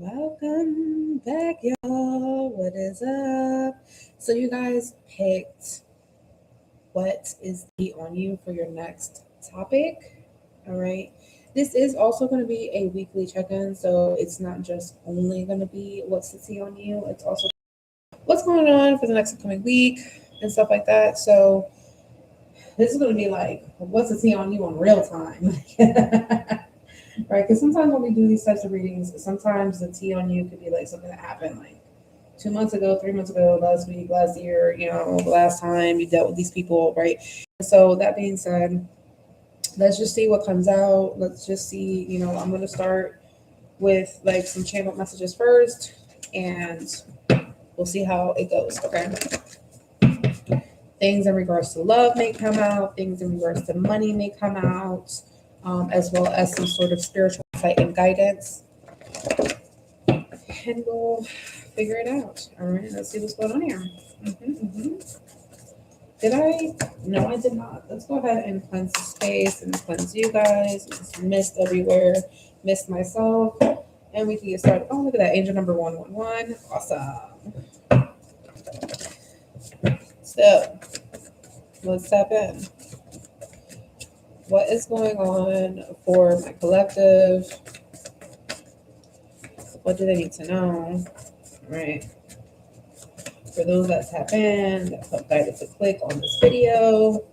Welcome back, y'all. What is up? So, you guys picked what is the on you for your next topic. All right. This is also going to be a weekly check in. So, it's not just only going to be what's the tea on you, it's also what's going on for the next upcoming week and stuff like that. So, this is going to be like, what's the tea on you on real time? Right? Because sometimes when we do these types of readings, sometimes the tea on you could be like something that happened like 2 months ago, 3 months ago, last week, last year, the last time you dealt with these people, right? So that being said, let's just see what comes out. Let's just see, I'm going to start with like some channel messages first, and we'll see how it goes, okay? Things in regards to love may come out, things in regards to money may come out, as well as some sort of spiritual insight and guidance. And we'll figure it out. All right, let's see what's going on here. Did I? No, I did not. Let's go ahead and cleanse the space and cleanse you guys. There's mist everywhere, mist myself. And we can get started. Oh, look at that. Angel number 111. Awesome. So, let's tap in. What is going on for my collective? What do they need to know? Right. For those that tap in, that felt guided to click on this video,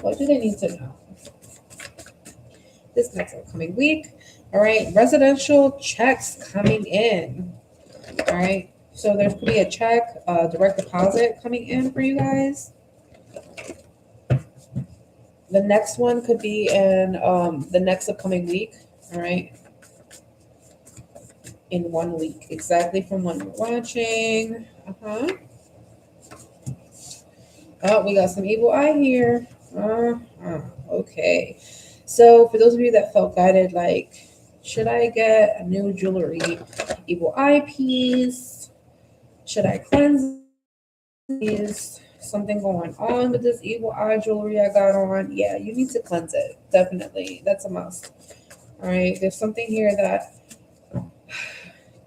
what do they need to know this next upcoming week? All right. Residential checks coming in. All right. So there could be a check, direct deposit coming in for you guys. The next one could be in the next upcoming week, all right? In 1 week, exactly from when you're watching. Oh, we got some evil eye here. Okay. So for those of you that felt guided, like, should I get a new jewelry evil eye piece? Should I cleanse these? Something going on with this evil eye jewelry I got on? Yeah, you need to cleanse it. Definitely. That's a must. All right. There's something here that,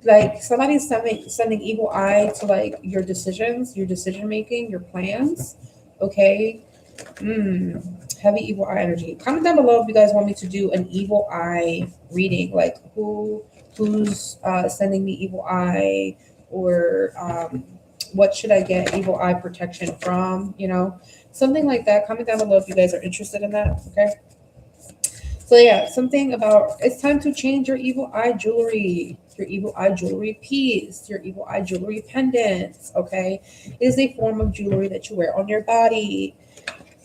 like, somebody's sending evil eye to, like, your decisions, your decision making, your plans. Okay. Heavy evil eye energy. Comment down below if you guys want me to do an evil eye reading. Like, who's sending me evil eye, or what should I get evil eye protection from? Something like that. Comment down below if you guys are interested in that. Okay. So yeah, something about it's time to change your evil eye jewelry, your evil eye jewelry piece, your evil eye jewelry pendants. Okay. It is a form of jewelry that you wear on your body,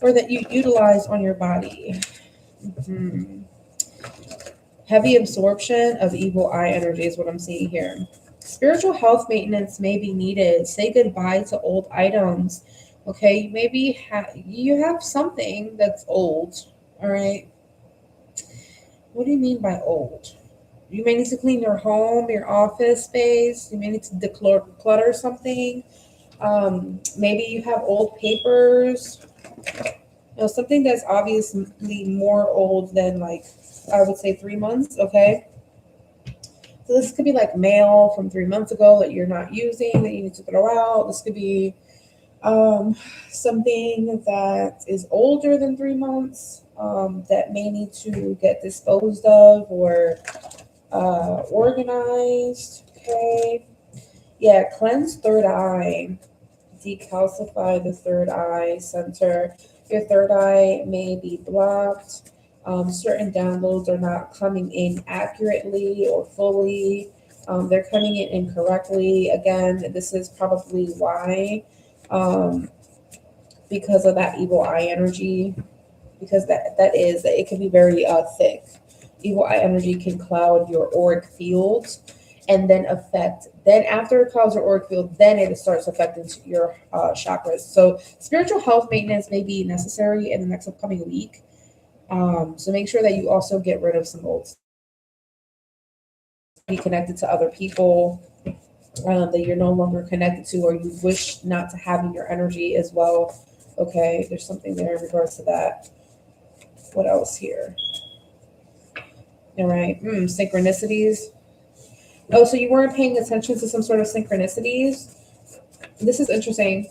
or that you utilize on your body. Heavy absorption of evil eye energy is what I'm seeing here. Spiritual health maintenance may be needed. Say goodbye to old items. Okay, maybe you have something that's old. All right. What do you mean by old? You may need to clean your home, your office space. You may need to declutter something. Maybe you have old papers. Something that's obviously more old than, like, I would say 3 months. Okay. So this could be like mail from 3 months ago that you're not using, that you need to throw out. This could be something that is older than 3 months, that may need to get disposed of or organized. Okay. Yeah, cleanse third eye. Decalcify the third eye center. Your third eye may be blocked. Certain downloads are not coming in accurately or fully. They're coming in incorrectly. Again, this is probably why, because of that evil eye energy, because it can be very thick. Evil eye energy can cloud your auric field, and then after it clouds your auric field, then it starts affecting your chakras. So spiritual health maintenance may be necessary in the next upcoming week. So make sure that you also get rid of some old stuff. Be connected to other people that you're no longer connected to, or you wish not to have in your energy as well. Okay, there's something there in regards to that. What else here? All right, synchronicities. Oh, so you weren't paying attention to some sort of synchronicities? This is interesting.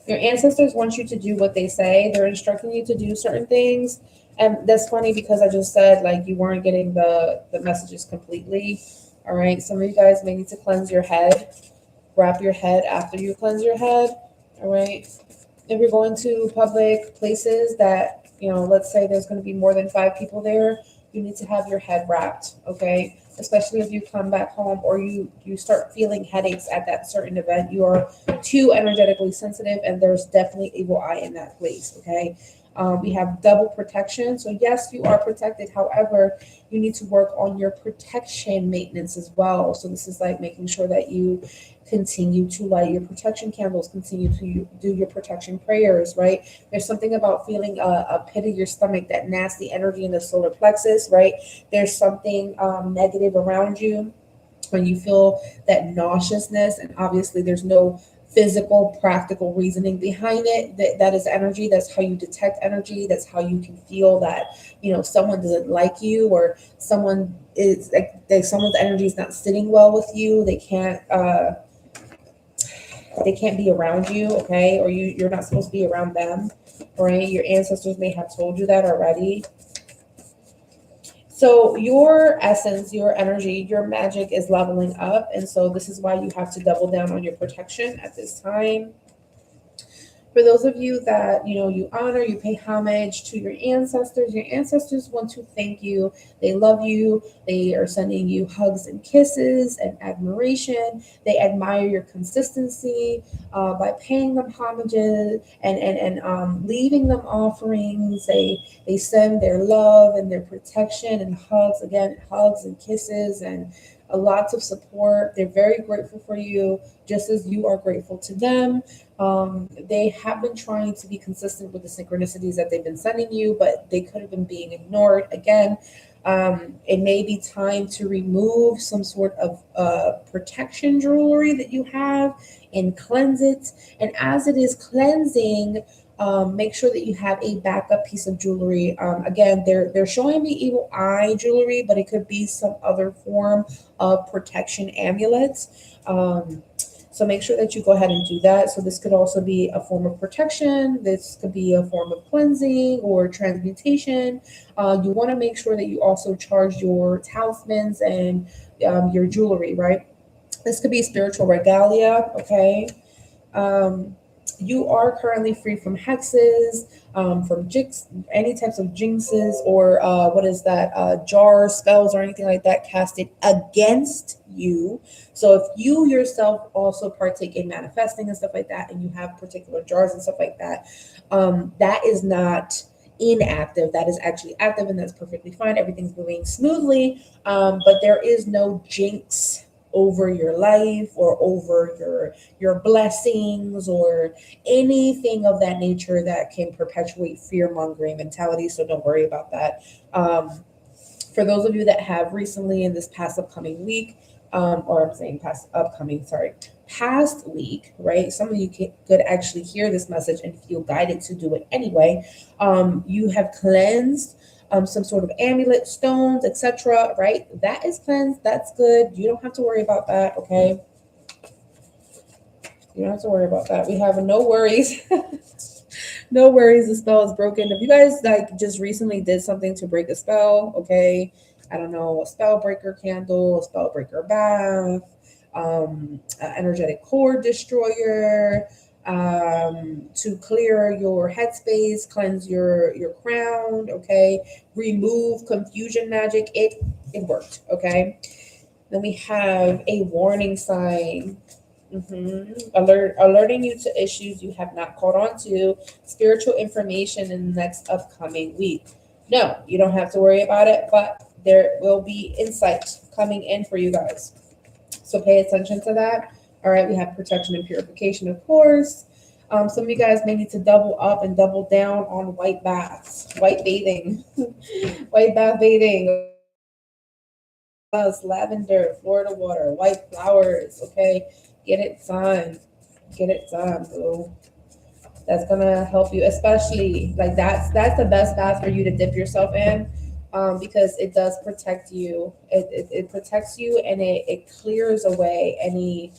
Your ancestors want you to do what they say. They're instructing you to do certain things. And that's funny because I just said like you weren't getting the messages completely. All right. Some of you guys may need to cleanse your head, wrap your head after you cleanse your head. All right. If you're going to public places that, let's say there's going to be more than 5 people there, you need to have your head wrapped. Okay. Especially if you come back home or you start feeling headaches at that certain event, you are too energetically sensitive, and there's definitely evil eye in that place. Okay. We have double protection. So yes, you are protected. However, you need to work on your protection maintenance as well. So this is like making sure that you continue to light your protection candles, continue to do your protection prayers, right? There's something about feeling a pit of your stomach, that nasty energy in the solar plexus, right? There's something negative around you when you feel that nauseousness, and obviously there's no physical practical reasoning behind it. That is energy. That's how you detect energy. That's how you can feel that someone doesn't like you, or someone is like someone's energy is not sitting well with you. They can't be around you, okay? Or you're not supposed to be around them, right? Your ancestors may have told you that already. So your essence, your energy, your magic is leveling up. And so this is why you have to double down on your protection at this time. For those of you that, you honor, you pay homage to your ancestors want to thank you. They love you. They are sending you hugs and kisses and admiration. They admire your consistency by paying them homages and leaving them offerings. They send their love and their protection and hugs, again, hugs and kisses and lots of support. They're very grateful for you, just as you are grateful to them. They have been trying to be consistent with the synchronicities that they've been sending you, but they could have been being ignored. Again, it may be time to remove some sort of protection jewelry that you have and cleanse it. And as it is cleansing, make sure that you have a backup piece of jewelry. Again, they're showing me evil eye jewelry, but it could be some other form of protection amulets. So make sure that you go ahead and do that. So this could also be a form of protection. This could be a form of cleansing or transmutation. You want to make sure that you also charge your talismans and your jewelry, right? This could be spiritual regalia, okay? You are currently free from hexes, from jinx, any types of jinxes, or jars, spells, or anything like that casted against you. So if you yourself also partake in manifesting and stuff like that, and you have particular jars and stuff like that, that is not inactive. That is actually active, and that's perfectly fine. Everything's moving smoothly, but there is no jinx over your life or over your blessings or anything of that nature that can perpetuate fear-mongering mentality. So don't worry about that. For those of you that have recently in this past upcoming week, or I'm saying past week, right? Some of you could actually hear this message and feel guided to do it anyway. You have cleansed some sort of amulet, stones, etc., right? That is cleansed. That's good. You don't have to worry about that, okay? You don't have to worry about that. We have no worries. No worries. The spell is broken. If you guys just recently did something to break a spell, okay? I don't know, a spell breaker candle, a spell breaker bath, energetic cord destroyer, to clear your headspace, cleanse your crown, okay, remove confusion magic. It worked, okay. Then we have a warning sign. Alerting you to issues you have not caught on to, spiritual information in the next upcoming week. No, you don't have to worry about it, but there will be insight coming in for you guys. So pay attention to that. All right, we have protection and purification, of course. Some of you guys may need to double up and double down on white baths, white bathing, white bath bathing. Lavender, Florida water, white flowers, okay? Get it done, boo. That's gonna help you, especially that's the best bath for you to dip yourself in. because it does protect you. It protects you, and it clears away any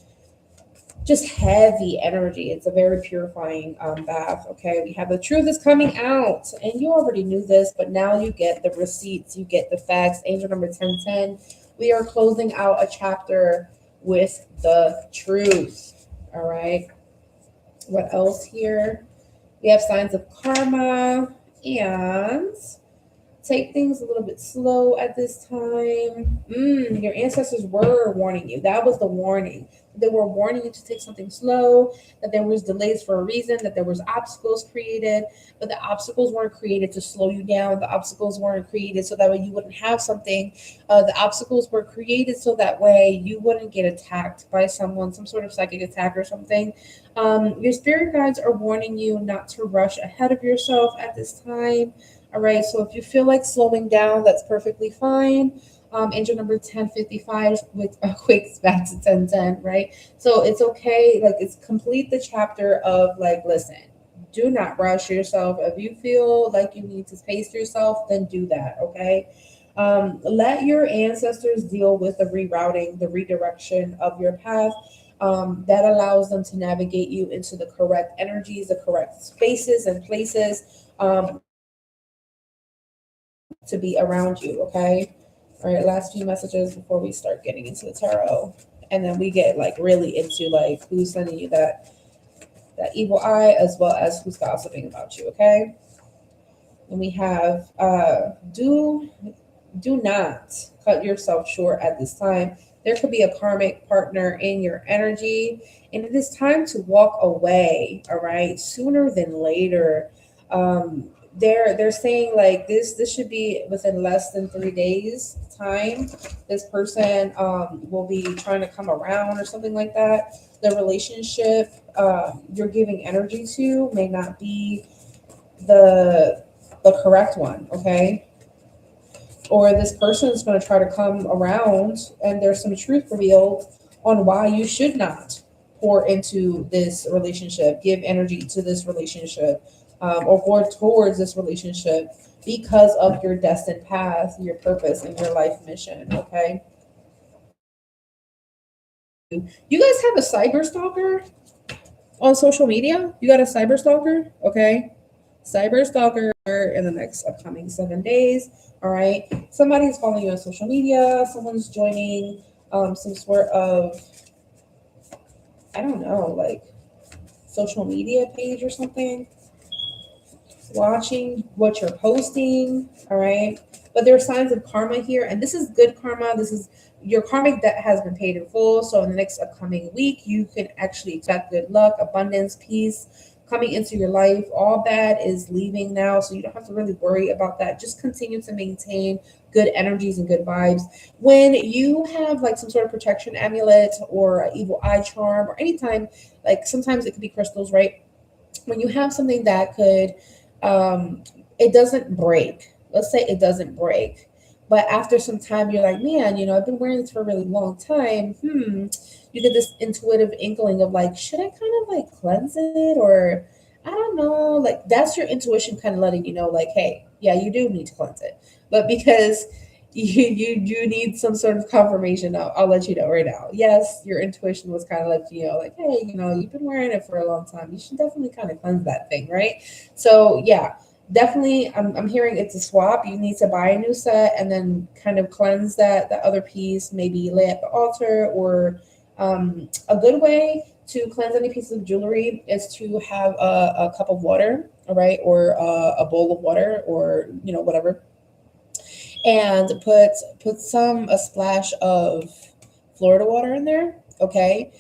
just heavy energy. It's a very purifying bath. Okay, we have the truth is coming out, and you already knew this, but now you get the receipts, you get the facts. Angel number 1010. We are closing out a chapter with the truth. All right. What else here? We have signs of karma and take things a little bit slow at this time. Your ancestors were warning you. That was the warning. They were warning you to take something slow, that there was delays for a reason, that there was obstacles created, but the obstacles weren't created to slow you down. The obstacles weren't created so that way you wouldn't have something. The obstacles were created so that way you wouldn't get attacked by someone, some sort of psychic attack or something. Your spirit guides are warning you not to rush ahead of yourself at this time. All right, so if you feel like slowing down, that's perfectly fine. Angel number 1055 with a quick back to 1010, right? So it's okay, like it's complete the chapter of like, listen, do not rush yourself. If you feel like you need to pace yourself, then do that, okay? Let your ancestors deal with the rerouting, the redirection of your path. That allows them to navigate you into the correct energies, the correct spaces and places. To be around you, okay? All right, last few messages before we start getting into the tarot, and then we get like really into like who's sending you that evil eye, as well as who's gossiping about you, okay? And we have do not cut yourself short at this time. There could be a karmic partner in your energy, and it is time to walk away, all right, sooner than later. They're saying like this should be within less than 3 days time. This person will be trying to come around or something like that. The relationship you're giving energy to may not be the correct one, okay? Or this person is going to try to come around and there's some truth revealed on why you should not pour into this relationship, give energy to this relationship, or go towards this relationship because of your destined path, your purpose, and your life mission. Okay. You guys have a cyber stalker on social media? You got a cyber stalker? Okay. Cyber stalker in the next upcoming 7 days. All right. Somebody's following you on social media. Someone's joining some sort of, I don't know, like social media page or something, watching what you're posting. All right. But there are signs of karma here, and this is good karma. This is your karmic debt has been paid in full. So in the next upcoming week, you can actually expect good luck, abundance, peace coming into your life. All bad is leaving now, so you don't have to really worry about that. Just continue to maintain good energies and good vibes. When you have like some sort of protection amulet or an evil eye charm, or anytime, like sometimes it could be crystals, right? When you have something that could, it doesn't break. Let's say it doesn't break, but after some time, you're like, man, I've been wearing this for a really long time. You get this intuitive inkling of like, should I kind of like cleanse it, or I don't know, like that's your intuition kind of letting you know, like, hey, yeah, you do need to cleanse it, but because you need some sort of confirmation. I'll let you know right now. Yes, your intuition was kind of like, like, hey, you've been wearing it for a long time. You should definitely kind of cleanse that thing, right? So yeah, definitely. I'm hearing it's a swap. You need to buy a new set and then kind of cleanse that other piece. Maybe lay at the altar, or a good way to cleanse any piece of jewelry is to have a cup of water, all right, or a bowl of water, or whatever, and put a splash of Florida water in there, okay?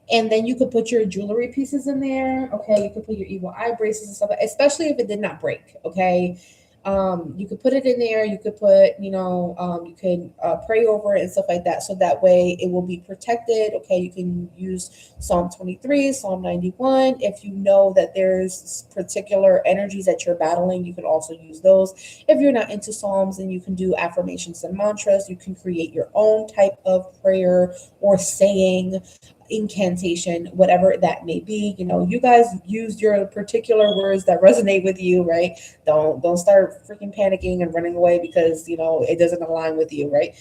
And then you could put your jewelry pieces in there, okay? You could put your evil eye braces and stuff, especially if it did not break, okay? You could put it in there. You could put, you can pray over it and stuff like that. So that way it will be protected. Okay. You can use Psalm 23, Psalm 91. If you know that there's particular energies that you're battling, you can also use those. If you're not into Psalms, then you can do affirmations and mantras. You can create your own type of prayer or saying. incantation, whatever that may be. You guys use your particular words that resonate with you, right? Don't start freaking panicking and running away because it doesn't align with you, right?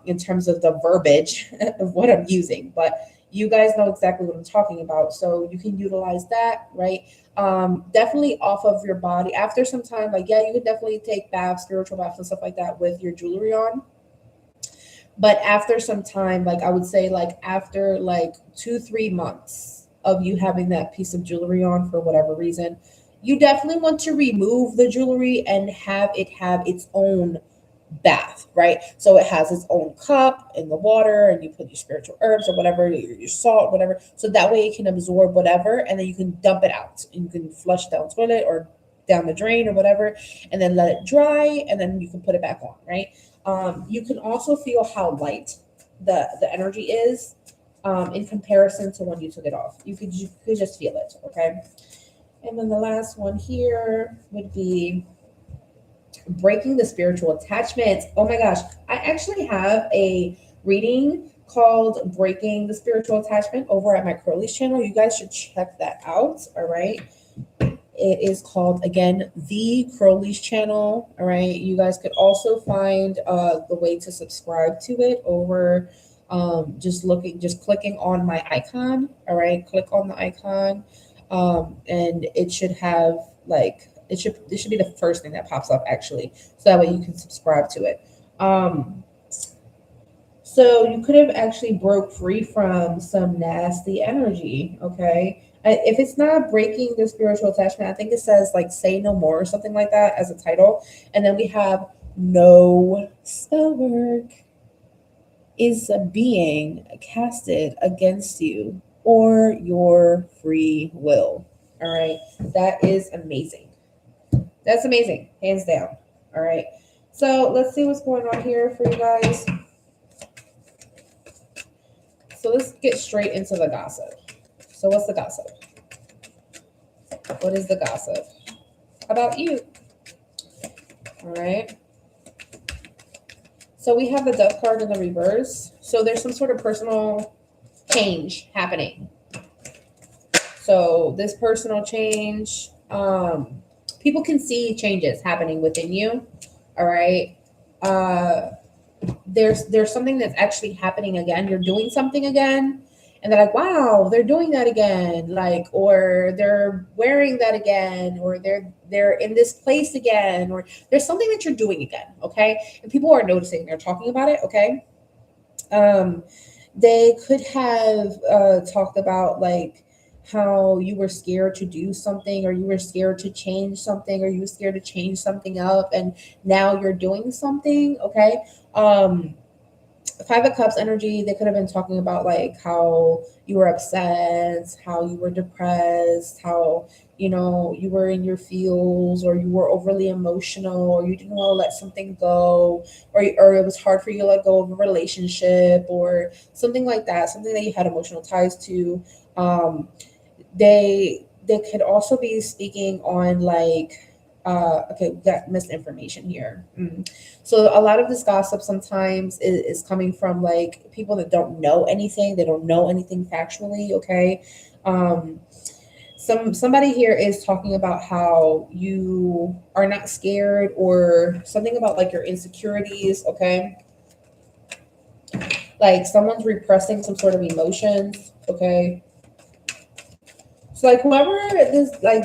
In terms of the verbiage of what I'm using, but you guys know exactly what I'm talking about, so you can utilize that, right? Definitely off of your body after some time. Like, yeah, you could definitely take baths, spiritual baths and stuff like that with your jewelry on, but after some time, like I would say like after like 2-3 months of you having that piece of jewelry on for whatever reason, you definitely want to remove the jewelry and have it have its own bath, right? So it has its own cup in the water, and you put your spiritual herbs or whatever, your salt, whatever, so that way it can absorb whatever, and then you can dump it out and you can flush down the toilet or down the drain or whatever, and then let it dry, and then you can put it back on, right? You can also feel how light the energy is, in comparison to when you took it off. You could just feel it, okay? And then the last one here would be breaking the spiritual attachment. Oh my gosh, I actually have a reading called Breaking the Spiritual Attachment over at my Crowllies channel. You guys should check that out. All right. It is called, again, the Crowllies channel. All right. You guys could also find the way to subscribe to it over just clicking on my icon. All right. Click on the icon. And it should have like, this should be the first thing that pops up, actually, so that way you can subscribe to it. So you could have actually broke free from some nasty energy, okay? If it's not breaking the spiritual attachment, I think it says like say no more or something like that as a title. And then we have no spell work is being casted against you or your free will. All right, that is amazing. That's amazing, hands down. All right, so let's see what's going on here for you guys. So let's get straight into the gossip. So what's the gossip? What is the gossip about you? All right. So we have the Death card in the reverse. So there's some sort of personal change happening. So this personal change, people can see changes happening within you. All right. There's something that's actually happening again. You're doing something again, and they're like, wow, they're doing that again, like, or they're wearing that again, or they're in this place again, or there's something that you're doing again, okay? And people are noticing, they're talking about it, okay? They could have talked about like how you were scared to do something, or you were scared to change something, or you were scared to change something up, and now you're doing something, okay? Five of Cups energy, they could have been talking about like how you were upset, how you were depressed, how you were in your feels, or you were overly emotional, or you didn't want to let something go, or it was hard for you to let go of a relationship, or something like that, something that you had emotional ties to. They could also be speaking on like okay, we got misinformation here. So a lot of this gossip sometimes is coming from like people that don't know anything. They don't know anything factually. Okay. Somebody here is talking about how you are not scared, or something about like your insecurities. Okay. Like someone's repressing some sort of emotions. Okay. So like whoever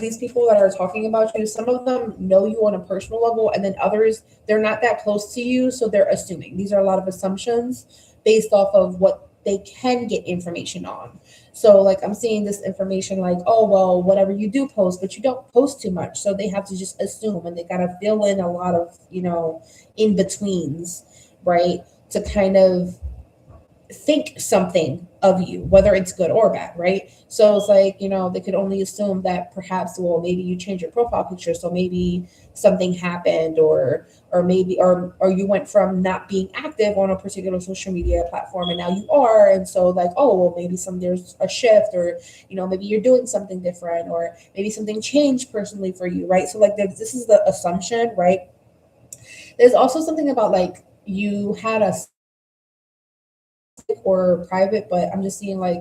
these people that are talking about you, some of them know you on a personal level, and then others, they're not that close to you, so they're assuming. These are a lot of assumptions based off of what they can get information on. So like I'm seeing this information like, oh well, whatever you do post, but you don't post too much, so they have to just assume, and they gotta fill in a lot of in betweens, right, to kind of think something of you, whether it's good or bad, right? So it's like, they could only assume that perhaps, well, maybe you changed your profile picture, so maybe something happened, or maybe or you went from not being active on a particular social media platform and now you are, and so like, oh well, maybe there's a shift, or maybe you're doing something different, or maybe something changed personally for you, right? So like this is the assumption, right? There's also something about like you had a or private, but I'm just seeing like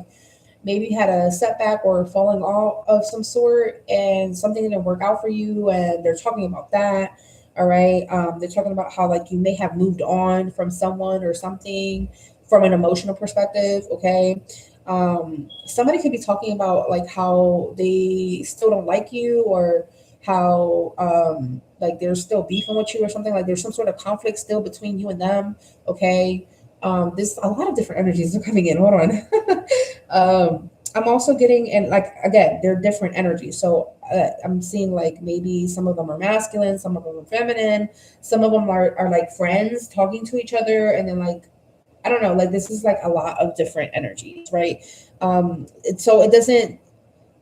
maybe had a setback or falling off of some sort, and something didn't work out for you, and they're talking about that. All right. They're talking about how like you may have moved on from someone or something from an emotional perspective. Okay. Somebody could be talking about like how they still don't like you, or how like there's still beefing with you or something, like there's some sort of conflict still between you and them. Okay. There's a lot of different energies are coming in. Hold on. I'm also getting, and like again, they're different energies. So I'm seeing like maybe some of them are masculine, some of them are feminine, some of them are like friends talking to each other, and then like I don't know, like this is like a lot of different energies, right? So it doesn't.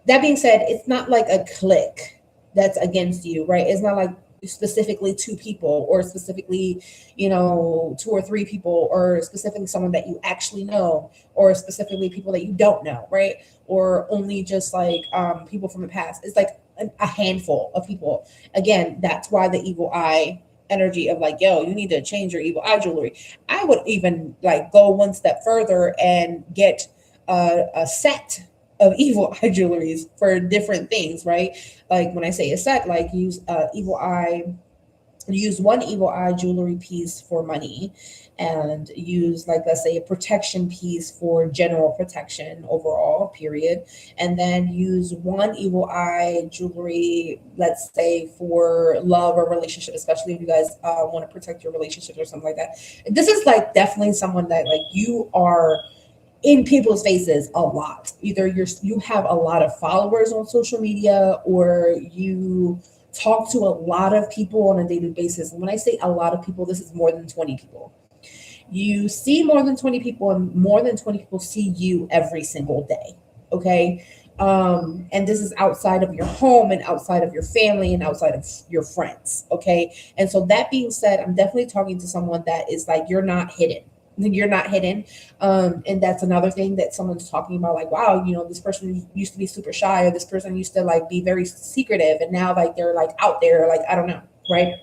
That being said, it's not like a clique that's against you, right? It's not like specifically two people, or specifically, two or three people, or specifically someone that you actually know, or specifically people that you don't know, right? Or only just like people from the past. It's like a handful of people. Again, that's why the evil eye energy of like, yo, you need to change your evil eye jewelry. I would even like go one step further and get a set of evil eye jewelries for different things, right? Like when I say a set, like use one evil eye jewelry piece for money, and use like, let's say, a protection piece for general protection overall, period. And then use one evil eye jewelry, let's say, for love or relationship, especially if you guys want to protect your relationship or something like that. This is like definitely someone that like you are in people's faces a lot. Either you have a lot of followers on social media, or you talk to a lot of people on a daily basis. And when I say a lot of people, this is more than 20 people. You see more than 20 people, and more than 20 people see you every single day. Okay. And this is outside of your home, and outside of your family, and outside of your friends. Okay. And so that being said, I'm definitely talking to someone that is like, you're not hidden. You're not hidden. And that's another thing that someone's talking about, like, wow, this person used to be super shy, or this person used to like be very secretive, and now like they're like out there, like, I don't know, right?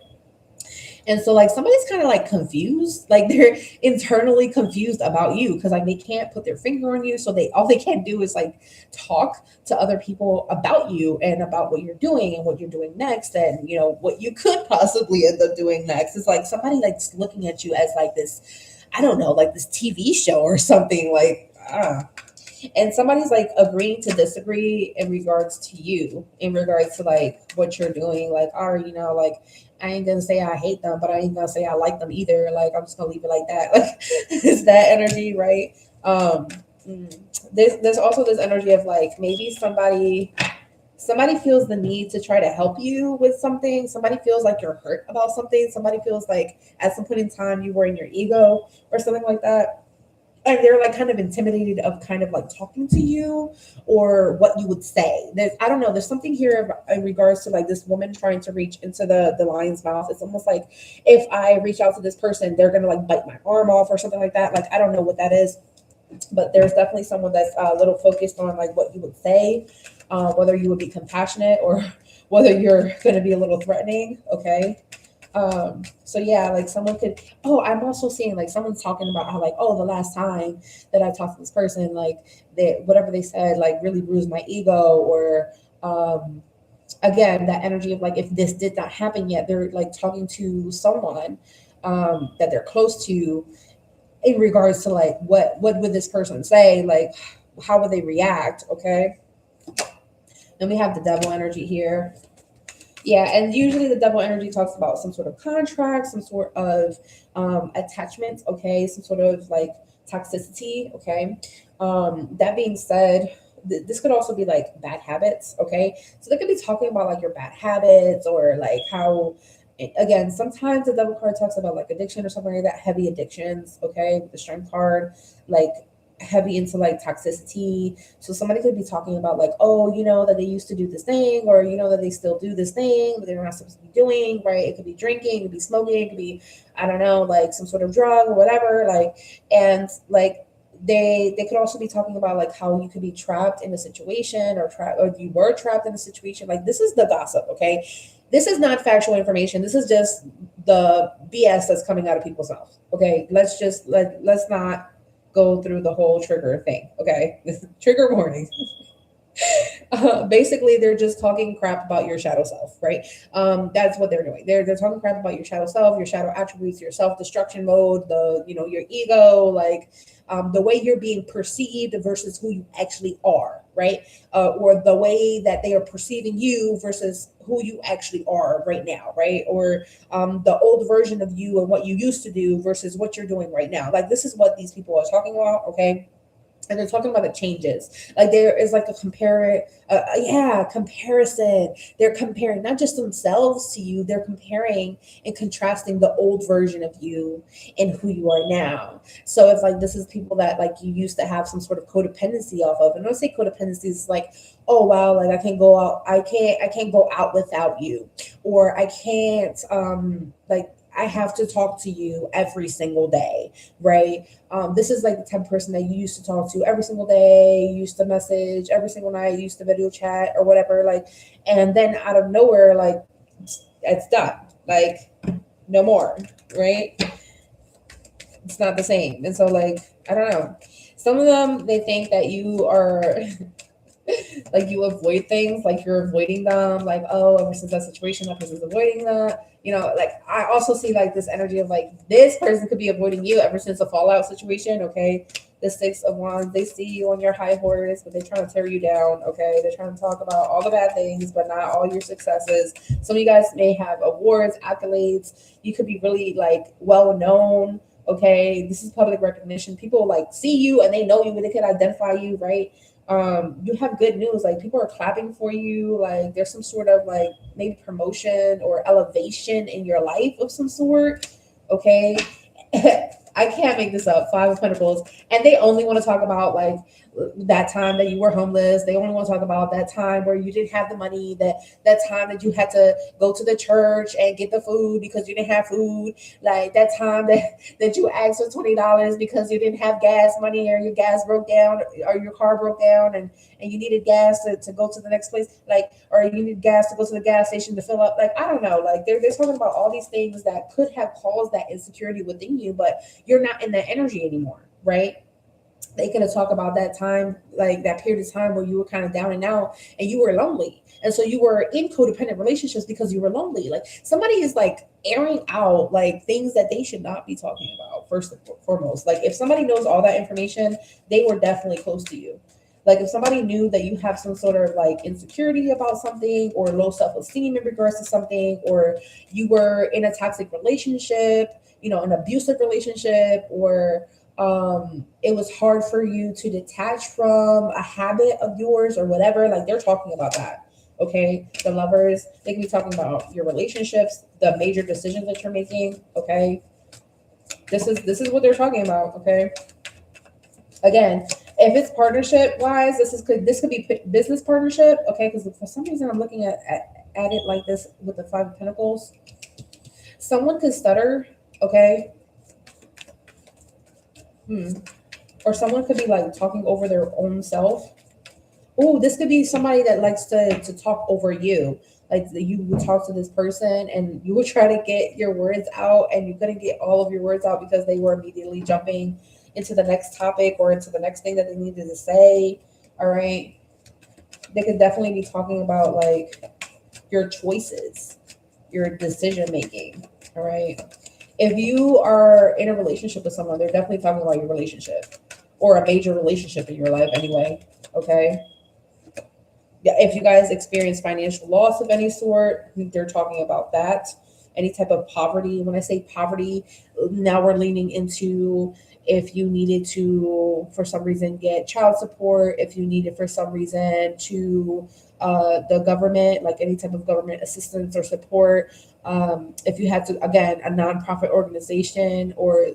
And so like somebody's kind of like confused, like they're internally confused about you, because like they can't put their finger on you. So all they can do is like talk to other people about you, and about what you're doing, and what you're doing next, and what you could possibly end up doing next. It's like somebody like looking at you as like this, I don't know, like this TV show or something, like and somebody's like agreeing to disagree in regards to you, in regards to like what you're doing. Like, like, I ain't gonna say I hate them, but I ain't gonna say I like them either. Like, I'm just gonna leave it like that. Like, it's that energy, right? There's also this energy of like, maybe somebody feels the need to try to help you with something. Somebody feels like you're hurt about something. Somebody feels like at some point in time you were in your ego or something like that, and they're like kind of intimidated of kind of like talking to you, or what you would say. I don't know, there's something here in regards to like this woman trying to reach into the lion's mouth. It's almost like, if I reach out to this person, they're gonna like bite my arm off or something like that. Like, I don't know what that is, but there's definitely someone that's a little focused on like what you would say, whether you would be compassionate, or whether you're going to be a little threatening. Okay. So yeah, like someone could, I'm also seeing like someone's talking about how like, the last time that I talked to this person, like whatever they said, like really bruised my ego, or, again, that energy of like, if this did not happen yet, they're like talking to someone, that they're close to, in regards to like, what would this person say? Like, how would they react? Okay. Then we have the devil energy here. Yeah, and usually the devil energy talks about some sort of contract, some sort of attachment, okay, some sort of like toxicity, okay. That being said, this could also be like bad habits, okay. So they could be talking about like your bad habits, or like how, again, sometimes the devil card talks about like addiction or something like that, heavy addictions, okay, with the strength card, like heavy into like toxicity. So somebody could be talking about like, that they used to do this thing, or that they still do this thing, but they're not supposed to be doing, right? It could be drinking, it could be smoking, it could be, I don't know, like some sort of drug or whatever, like, and like they could also be talking about like how you could be trapped in a situation, or you were trapped in a situation. Like, this is the gossip, okay? This is not factual information. This is just the BS that's coming out of people's mouths. Okay, let's not go through the whole trigger thing. Okay, this trigger warning. Basically, they're just talking crap about your shadow self, right? That's what they're doing. They're talking crap about your shadow self, your shadow attributes, your self destruction mode, your ego, like the way you're being perceived versus who you actually are, right? Or the way that they are perceiving you versus who you actually are right now, right? Or the old version of you and what you used to do versus what you're doing right now. Like this is what these people are talking about, okay? And they're talking about the changes. Like there is like a comparison. They're comparing not just themselves to you, they're comparing and contrasting the old version of you and who you are now. So it's like this is people that like you used to have some sort of codependency off of. And when I say codependency, it's like, oh wow, like I can't go out without you, or I can't like I have to talk to you every single day, right? This is like the type of person that you used to talk to every single day, you used to message every single night, you used to video chat or whatever, like, and then out of nowhere, like, it's done, like, no more, right? It's not the same. And so, like, I don't know. Some of them, they think that you are like you avoid things, like you're avoiding them, like, oh, ever since that situation, that person's avoiding that. Like I also see like this energy of like this person could be avoiding you ever since a fallout situation. Okay. The Six of Wands, they see you on your high horse, but they're trying to tear you down. Okay. They're trying to talk about all the bad things, but not all your successes. Some of you guys may have awards, accolades. You could be really like well known. Okay. This is public recognition. People like see you and they know you and they can identify you, right? You have good news, like people are clapping for you, like there's some sort of like maybe promotion or elevation in your life of some sort. Okay. I can't make this up. Five of Pentacles, and they only want to talk about like that time that you were homeless. They only want to talk about that time where you didn't have the money, that time that you had to go to the church and get the food because you didn't have food, like that time that you asked for $20 because you didn't have gas money, or your gas broke down, or your car broke down, and you needed gas to go to the next place, like, or you needed gas to go to the gas station to fill up, like, I don't know, like they're talking about all these things that could have caused that insecurity within you, but you're not in that energy anymore, right? They could have talked about that time, like that period of time where you were kind of down and out and you were lonely. And so you were in codependent relationships because you were lonely. Like somebody is like airing out like things that they should not be talking about, first and foremost. Like if somebody knows all that information, they were definitely close to you. Like if somebody knew that you have some sort of like insecurity about something, or low self-esteem in regards to something, or you were in a toxic relationship, an abusive relationship, or it was hard for you to detach from a habit of yours or whatever, like they're talking about that. Okay. The Lovers, they can be talking about your relationships, the major decisions that you're making. Okay. This is what they're talking about. Okay. Again, if it's partnership wise, this could be business partnership. Okay. Because for some reason I'm looking at it like this with the Five of Pentacles. Someone could stutter. Okay. Or someone could be like talking over their own self. Oh, this could be somebody that likes to talk over you. Like you would talk to this person and you would try to get your words out and you couldn't get all of your words out because they were immediately jumping into the next topic or into the next thing that they needed to say. All right. They could definitely be talking about like your choices, your decision making. All right. If you are in a relationship with someone, they're definitely talking about your relationship or a major relationship in your life anyway. Okay. Yeah, if you guys experience financial loss of any sort, they're talking about that. Any type of poverty. When I say poverty, now we're leaning into if you needed to, for some reason, get child support, if you needed for some reason to the government, like any type of government assistance or support. If you had to, again, a nonprofit organization or,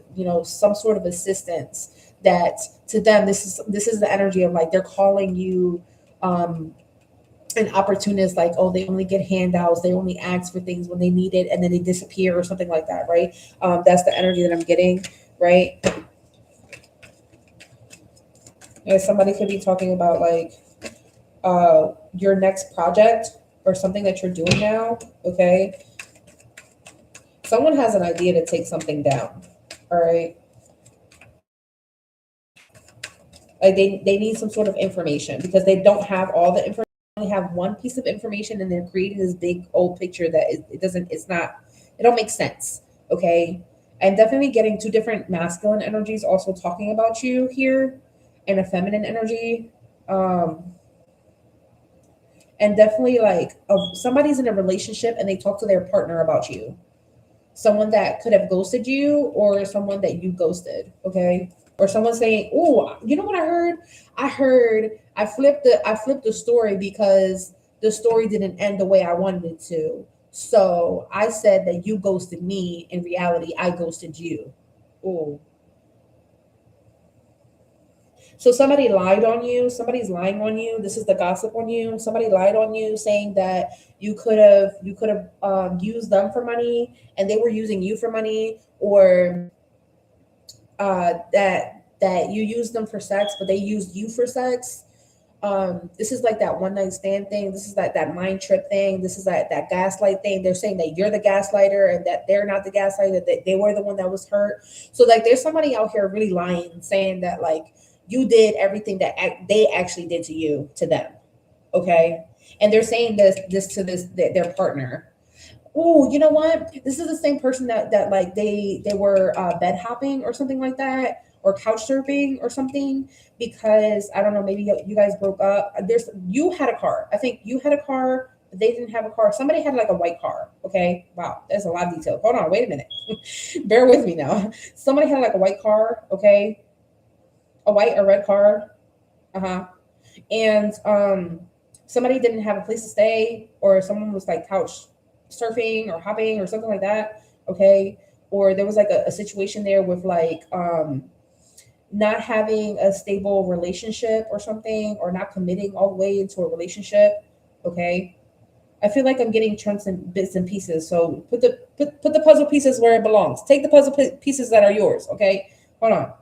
some sort of assistance, that to them, this is the energy of like, they're calling you, an opportunist, like, oh, they only get handouts, they only ask for things when they need it and then they disappear or something like that, right? That's the energy that I'm getting, right? And somebody could be talking about like your next project or something that you're doing now. Okay. Someone has an idea to take something down. All right. Like they need some sort of information because they don't have all the information. They only have one piece of information, and they're creating this big old picture that it doesn't. It's not. It don't make sense. Okay. I'm definitely getting two different masculine energies also talking about you here, and a feminine energy. Um, and definitely like somebody's in a relationship and they talk to their partner about you, someone that could have ghosted you or someone that you ghosted, okay? Or someone saying, "Oh, you know what I heard? I flipped the story because the story didn't end the way I wanted it to. So I said that you ghosted me. In reality, I ghosted you." Oh, so somebody lied on you. Somebody's lying on you. This is the gossip on you. Somebody lied on you, saying that you could have used them for money, and they were using you for money, or that you used them for sex, but they used you for sex. This is like that one night stand thing. This is like that mind trip thing. This is that gaslight thing. They're saying that you're the gaslighter and that they're not the gaslighter, that they were the one that was hurt. So like there's somebody out here really lying, saying that like you did everything that they actually did to you to them. Okay. And they're saying this to their partner. Oh, you know what? This is the same person that like they were bed hopping or something like that, or couch surfing or something, because I don't know, maybe you guys broke up. You had a car. I think you had a car, but they didn't have a car. Somebody had like a white car. Okay, wow, that's a lot of detail. Hold on, wait a minute. Bear with me now. Somebody had like a white car. Okay, a white or red car. Uh huh. And somebody didn't have a place to stay, or someone was like couch surfing or hopping or something like that. Okay. Or there was like a situation there with like not having a stable relationship or something, or not committing all the way into a relationship. Okay. I feel like I'm getting chunks and bits and pieces. So put the puzzle pieces where it belongs. Take the pieces that are yours. Okay. Hold on.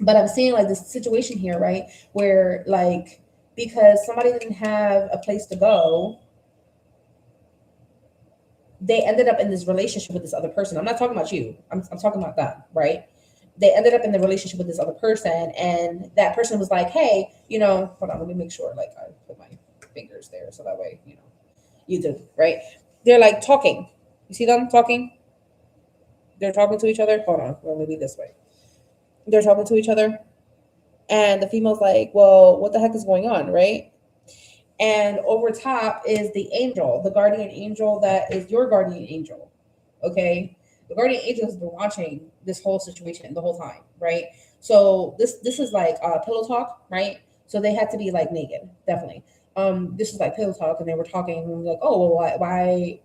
But I'm seeing like this situation here, right? Where like because somebody didn't have a place to go, they ended up in this relationship with this other person. I'm not talking about you. I'm talking about them, right? They ended up in the relationship with this other person, and that person was like, "Hey, hold on, let me make sure like I put my fingers there so that way you do, right?" They're like talking. You see them talking? They're talking to each other. Hold on, let me be this way. They're talking to each other, and the female's like, "Well, what the heck is going on, right?" And over top is the angel, the guardian angel that is your guardian angel. Okay. The guardian angel has been watching this whole situation the whole time, right? So this is like pillow talk, right? So they had to be like naked, definitely. This is like pillow talk, and they were talking like, "Oh, well, why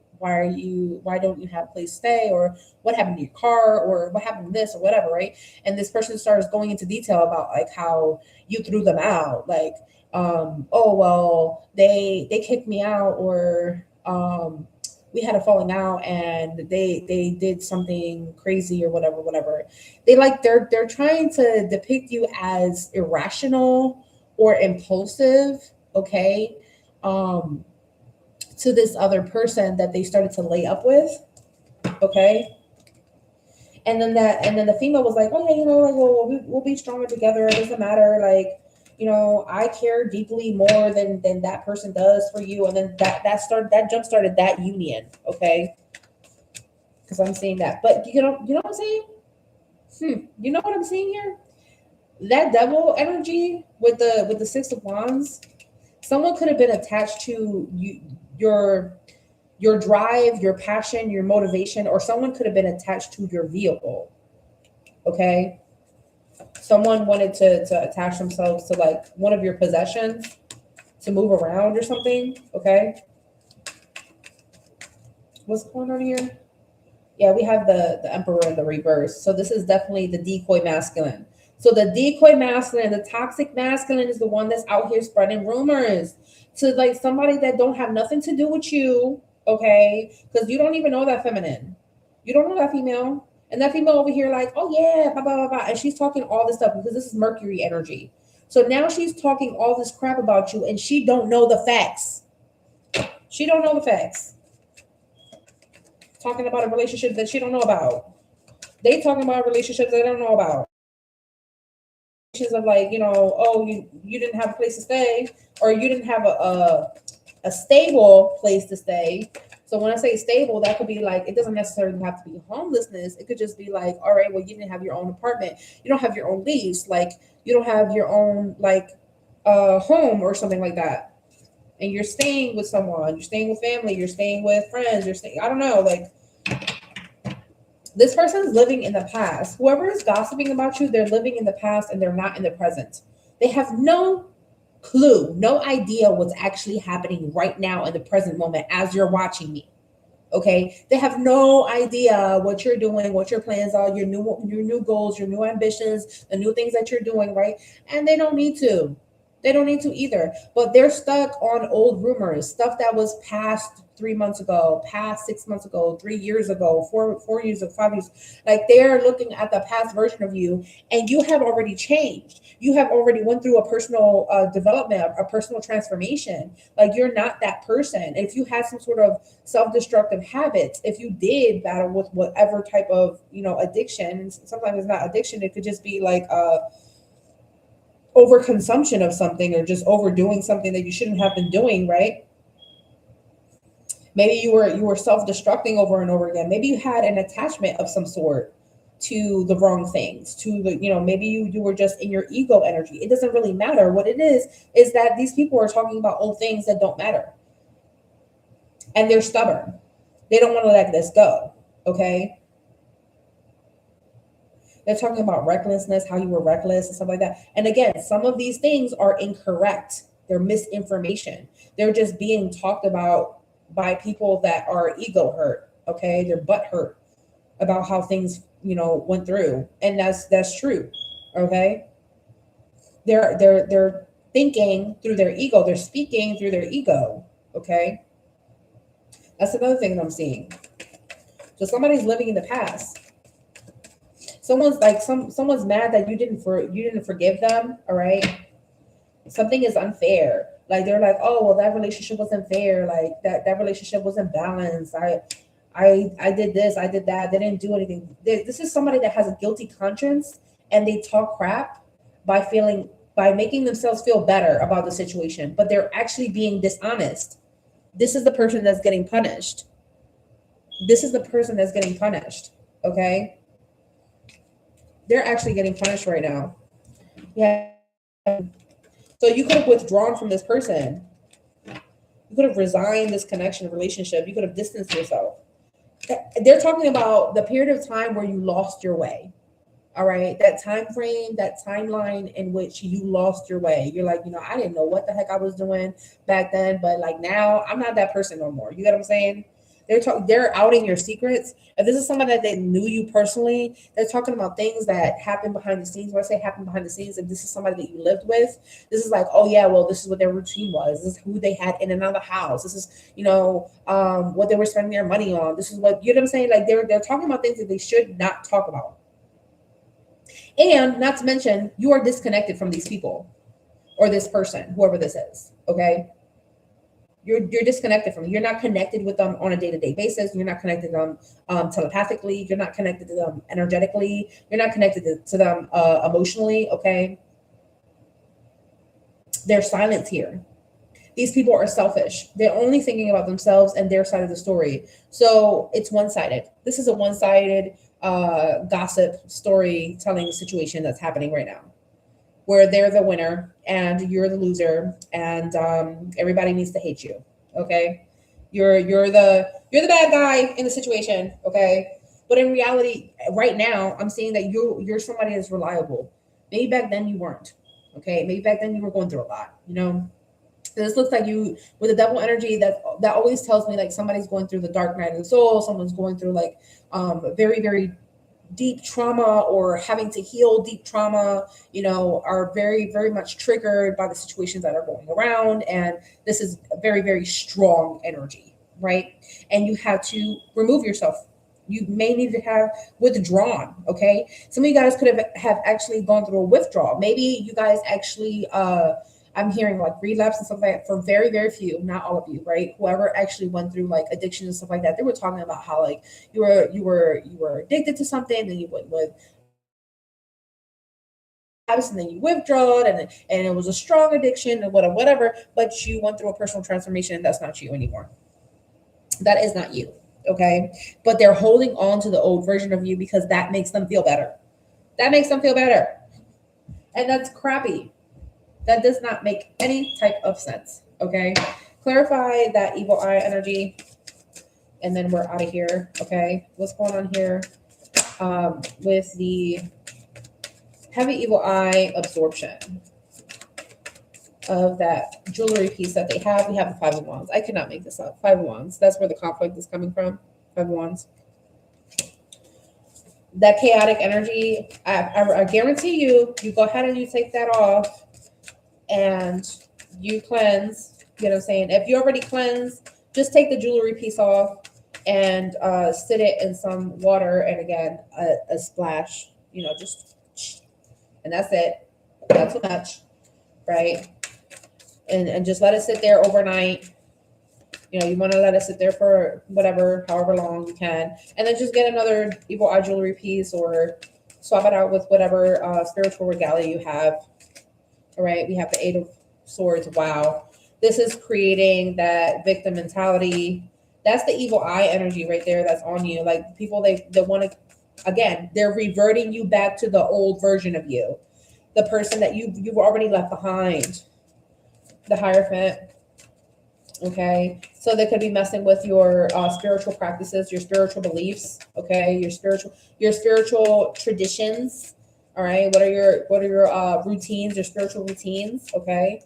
don't you have a place to stay, or what happened to your car, or what happened to this, or whatever," right? And this person starts going into detail about like how you threw them out, like oh well, they kicked me out, or we had a falling out, and they did something crazy or whatever. They're trying to depict you as irrational or impulsive, okay, um to this other person that they started to lay up with, okay. And then the female was like, "Oh yeah, like, well, we'll be stronger together. It doesn't matter. Like, I care deeply more than that person does for you." And then that jump started that union, okay? Because I'm seeing that. But you know what I'm saying? You know what I'm seeing here? That devil energy with the Six of Wands. Someone could have been attached to you, your drive, your passion, your motivation, or someone could have been attached to your vehicle. Okay. Someone wanted to attach themselves to like one of your possessions to move around or something. Okay. What's going on here? Yeah, we have the emperor in the reverse. So this is definitely the decoy masculine. So the decoy masculine, the toxic masculine is the one that's out here spreading rumors to like somebody that don't have nothing to do with you. Okay. Because you don't even know that feminine. You don't know that female. And that female over here, like, "Oh yeah, blah, blah, blah, blah." And she's talking all this stuff because this is Mercury energy. So now she's talking all this crap about you, and she don't know the facts. She don't know the facts. Talking about a relationship that she don't know about. They talking about relationships they don't know about. of like, oh, you didn't have a place to stay, or you didn't have a stable place to stay. So when I say stable, that could be like, it doesn't necessarily have to be homelessness. It could just be like, all right, well, you didn't have your own apartment. You don't have your own lease. Like, you don't have your own, like, home or something like that. And you're staying with someone, you're staying with family, you're staying with friends, you're staying, I don't know, like, this person's living in the past. Whoever is gossiping about you, they're living in the past and they're not in the present. They have no clue, no idea what's actually happening right now in the present moment as you're watching me. Okay, they have no idea what you're doing, what your plans are, your new goals, your new ambitions, the new things that you're doing, right? And they don't need to. They don't need to either. But they're stuck on old rumors, stuff that was past 3 months ago, past 6 months ago, 3 years ago, 4 years ago, 5 years. Like, they're looking at the past version of you, and you have already changed. You have already went through a personal development, a personal transformation. Like, you're not that person. And if you had some sort of self-destructive habits, if you did battle with whatever type of addiction, sometimes it's not addiction, it could just be like overconsumption of something, or just overdoing something that you shouldn't have been doing, right? Maybe you were self-destructing over and over again. Maybe you had an attachment of some sort to the wrong things, to the, maybe you were just in your ego energy. It doesn't really matter. What it is that these people are talking about old things that don't matter, and they're stubborn. They don't want to let this go. Okay, they're talking about recklessness, how you were reckless and stuff like that. And again, some of these things are incorrect. They're misinformation. They're just being talked about by people that are ego hurt. Okay, they're butt hurt about how things went through, and that's true. Okay, they're thinking through their ego. They're speaking through their ego. Okay, that's another thing that I'm seeing. So somebody's living in the past. Someone's like someone's mad that you didn't forgive them. All right, something is unfair. Like, they're like, oh, well, that relationship wasn't fair. Like, that relationship wasn't balanced. I did this, I did that. They didn't do anything. This is somebody that has a guilty conscience, and they talk crap by making themselves feel better about the situation, but they're actually being dishonest. This is the person that's getting punished. This is the person that's getting punished. Okay, they're actually getting punished right now. Yeah. So you could have withdrawn from this person. You could have resigned this connection, relationship. You could have distanced yourself. They're talking about the period of time where you lost your way. All right. That time frame, that timeline in which you lost your way. You're like, I didn't know what the heck I was doing back then, but like now I'm not that person no more. You get what I'm saying? They're outing your secrets. If this is someone that they knew you personally, they're talking about things that happened behind the scenes. When I say happen behind the scenes, if this is somebody that you lived with, this is like, oh yeah, well, this is what their routine was. This is who they had in and out of the house. This is, what they were spending their money on. This is what, you know what I'm saying? Like, they're talking about things that they should not talk about. And not to mention, you are disconnected from these people or this person, whoever this is. Okay. You're disconnected from them. You're not connected with them on a day-to-day basis. You're not connected to them telepathically. You're not connected to them energetically. You're not connected to them emotionally. Okay. There's silence here. These people are selfish. They're only thinking about themselves and their side of the story. So it's one-sided. This is a one-sided gossip storytelling situation that's happening right now, where they're the winner and you're the loser, and everybody needs to hate you. Okay, you're the bad guy in the situation. Okay, but in reality, right now, I'm seeing that you're somebody that's reliable. Maybe back then you weren't. Okay, maybe back then you were going through a lot. This looks like you with the double energy. That always tells me like somebody's going through the dark night of the soul. Someone's going through like very, very deep trauma, or having to heal deep trauma, are very, very much triggered by the situations that are going around. And this is a very, very strong energy, right? And you have to remove yourself. You may need to have withdrawn. Okay. Some of you guys could have actually gone through a withdrawal. Maybe you guys actually, I'm hearing like relapse and stuff like that from very, very few, not all of you, right? Whoever actually went through like addiction and stuff like that, they were talking about how like you were addicted to something, then you went with and then you withdrew and it was a strong addiction and whatever, but you went through a personal transformation and that's not you anymore. That is not you. Okay. But they're holding on to the old version of you because that makes them feel better. That makes them feel better. And that's crappy. That does not make any type of sense. Okay. Clarify that evil eye energy. And then we're out of here. Okay. What's going on here with the heavy evil eye absorption of that jewelry piece that they have? We have the 5 of Wands. I cannot make this up. 5 of Wands. That's where the conflict is coming from. 5 of Wands. That chaotic energy, I guarantee you go ahead and you take that off and you cleanse. You know what I'm saying? If you already cleansed, just take the jewelry piece off and sit it in some water. And again, a splash, you know, just, and that's it. Not too much, right? And just let it sit there overnight. You know, you want to let it sit there for whatever, however long you can. And then just get another evil eye jewelry piece or swap it out with whatever spiritual regalia you have. All right, we have the 8 of Swords. Wow. This is creating that victim mentality. That's the evil eye energy right there that's on you. Like people, they want to, again, they're reverting you back to the old version of you. The person that you've already left behind. The Hierophant. Okay, so they could be messing with your spiritual practices, your spiritual beliefs. Okay, your spiritual traditions. All right, what are your routines, your spiritual routines? Okay,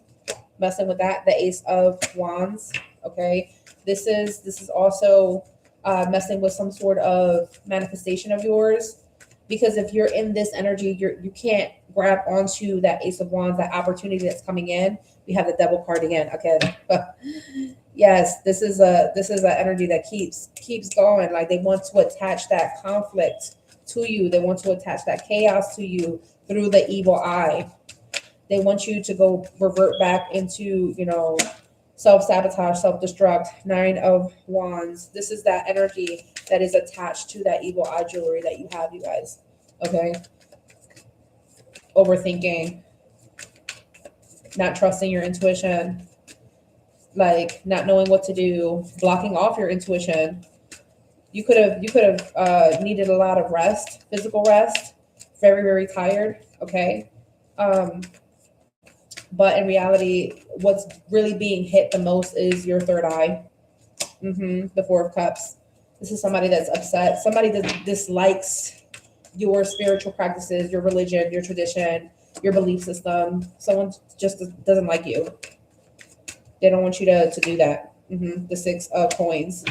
messing with that. The Ace of Wands. Okay, this is also messing with some sort of manifestation of yours, because if you're in this energy, you can't grab onto that Ace of Wands, that opportunity that's coming in. We have the Devil card again. Okay. Yes, this is an energy that keeps going. Like they want to attach that conflict to you. They want to attach that chaos to you through the evil eye. They want you to go revert back into, you know, self-sabotage, self-destruct. 9 of Wands. This is that energy that is attached to that evil eye jewelry that you have, you guys. Okay. Overthinking. Not trusting your intuition, like not knowing what to do, blocking off your intuition. You could have needed a lot of rest, physical rest, very, very tired. Okay. But in reality, what's really being hit the most is your third eye. The 4 of Cups. This is somebody that's upset, somebody that dislikes your spiritual practices, your religion, your tradition, your belief system. Someone just doesn't like you. They don't want you to do that. The 6 of Coins.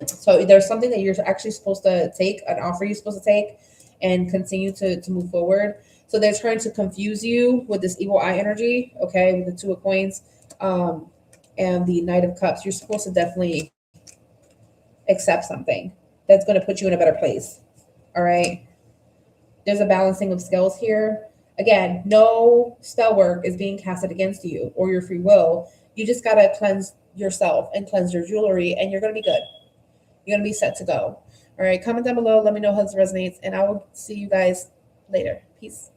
So there's something that you're actually supposed to take, an offer you're supposed to take and continue to move forward. So they're trying to confuse you with this evil eye energy, okay, with the 2 of Coins and the Knight of Cups. You're supposed to definitely accept something that's going to put you in a better place, all right? There's a balancing of scales here. Again, no spell work is being casted against you or your free will. You just got to cleanse yourself and cleanse your jewelry, and you're going to be good. You're going to be set to go. All right, comment down below. Let me know how this resonates, and I will see you guys later. Peace.